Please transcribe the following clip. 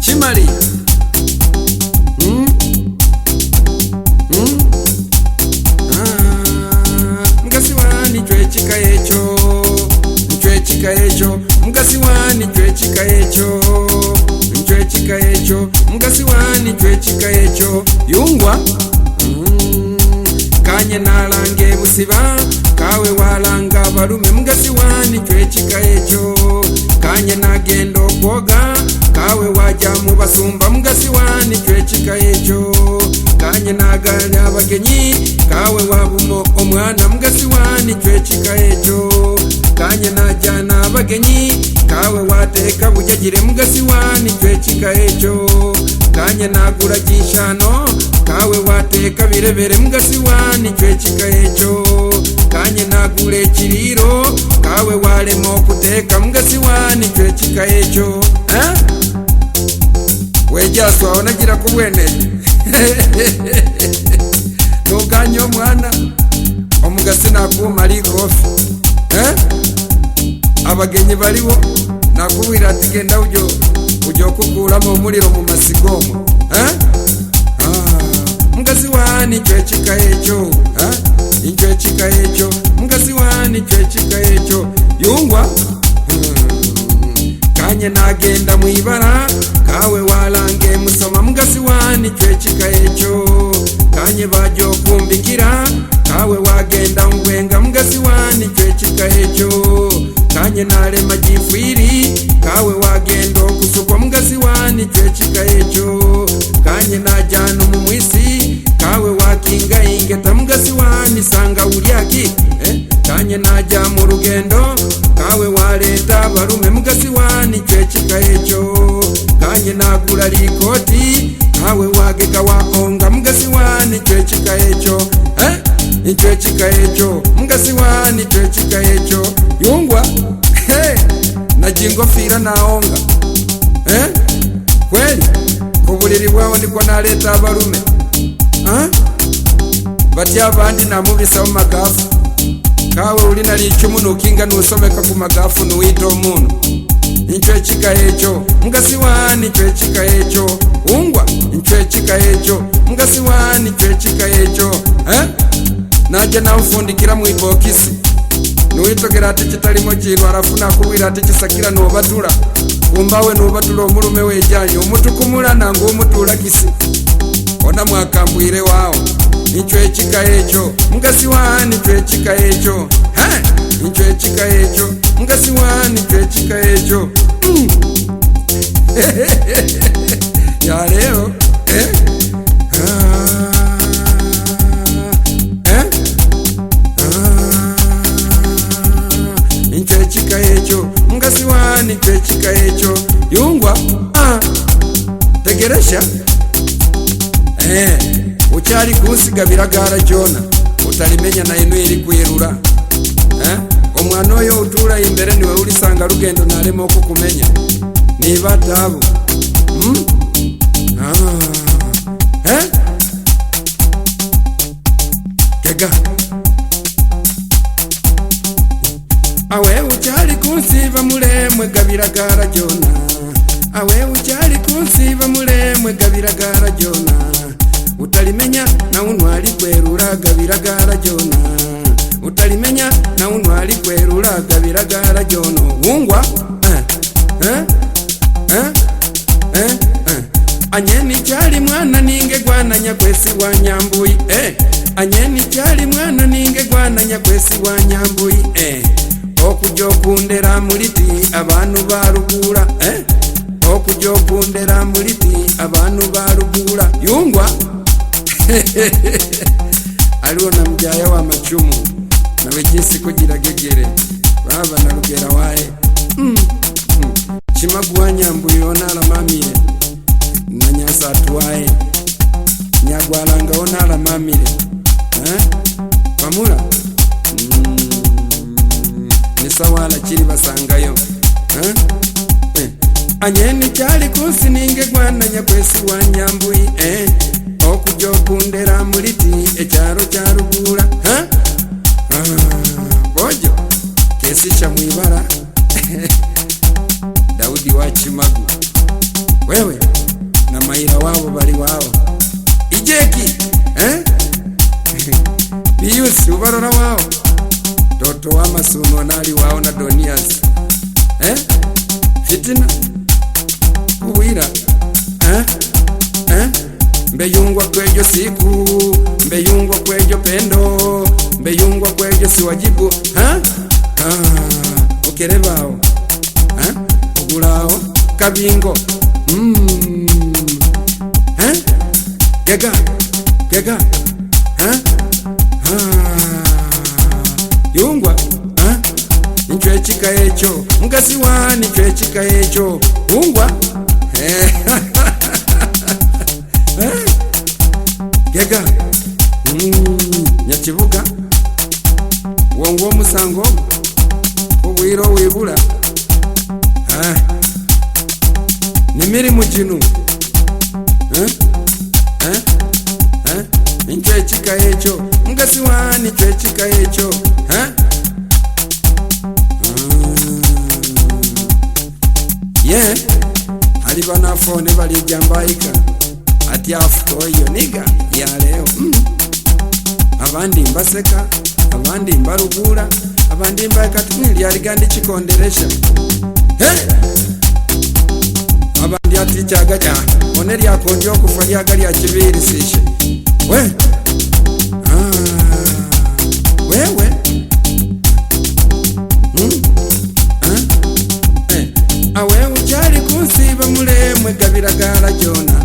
Chimali mugasi wani chwechika echo mugasi wani chwechika echo mugasi wani chwechika echo yungwa kanye nalange busiba kawe walanga balume mugasi wani chwechika echo kanye nagenda okwoga kawe waja mu basumba mugasi wani chwechika echo kanye naganya abagenyi kawe wabumo omwana mugasi wani chwechika echo kanye najana abagenyi kawe wateka bujagire mugasi wani chwechika echo kanye nagura jishano kawe wateka birebere mugasi wani chwechika echo kanye nagura ekiriro kawe walemo kuteka mugasi wani chwechika echo wejaswa onagira kubwene noganya omwana omugasi nakumali kofi abagenyi baliwo nakubwira ati genda ujo kukulamo omuliro mu masigomo mugasi wani chwechika echo inchwechika echo mugasi wani chwechika echo yungwa kanye nagenda mwibara kawe walange musoma mugasi wani chwechika echo kanye bajo kumbikira kawe wagenda ngwenga mugasi wani chwechika echo kanye nale majifwiri kawe wagenda kusukwa mugasi wani chwechika echo kanye najana mumwisi kawe wakinga ingeta mugasi wani sanga ulyaki kanye naja mu rugendo kawe waleta balume mugasi wani chwechika echo kanye nagula likoti kawe wageka waonga mugasi wani chwechika echo inchwechika echo mugasi wani chwechika echo yungwa najingofira naonga kweli kubuliri bwawo ndiko naleta abalume bati abandi namubisa mu magafu kawe ulina lichumu nukinga nusomeka ku magafu nuwita omuntu inchwechika echo mugasi wani chwechika echo ungwa inchwechika echo mugasi wani chwechika echo naje namfundikira mu ibokisi nuwitogera ati kitalimo kintu arafuna akubwira ati kisakira nobatula kumbawe nobatula omulume wejanyo omutukumula nangu omutula kisi ona mwakambwire wawo inchwechika echo mugasi wani chwechika echo inchwechika echo mugasi wani chwechika echo ya leo inchwechika echo mugasi wani chwechika echo yungwa tegeresha uchali kunsiga biragara jona utalimenya na inu iri kwirura omwana oyo utula imbere niwe ulisanga rugendo nalemo kukumenya niba tabu kega awe uchali kunsiva mulemwe gabiragara jona awe uchali kunsiva mulemwe gabiragara jona utalimenya na unwali kwerura gabiragara jona utalimenya na unwali kwerura gabiragara jono wungwa anyeni chali mwana ninge gwana nyakwesi wa nyambui anyeni chali mwana ninge gwana nyakwesi wa nyambui okujokundera muliti abantu barugura okujokundera muliti abantu barugura yungwa aliwo na mjaya wa machumu nawe jinsi kugira gegere baba na rugera wae chimaguwa nyambuyi onala mamire na nyasa atwaye nyagwalanga onala mamire pamula nisawala chiri basangayo anyeni chali kunsi ninge gwana nyakwesi wa nyambuyi okujokundera muliti echaro charugura cha Mwibara Daudi wa Chimagu, wewe na Maira wao bali wao Ijeki Pius ubarora wao Toto wa Masunu wanali wao na Donias Fitina Uwira Mbeyungwa kwejo siku, mbeyungwa kwejo pendo, mbeyungwa kwejo siwajibu ukerebao ugulao kabingo gega yungwa nchwe chika echo mgasi wani chwe chika echo ungwa gega nyachibuga wongo musango ubwiro wibula nimiri mujinu nchwe chika echo mgasi wani chwe chika echo hali banafone bali jambaika ati afuto iyo niga ya leo abandi mbaseka abandi mbarugura abandi mbakatumili aligandi chikonderesha abandi ati chagaja oneri akondio kufalia gari ya chibiri sishe wewe awe uchali kunsiba mulemwe gabira gala jona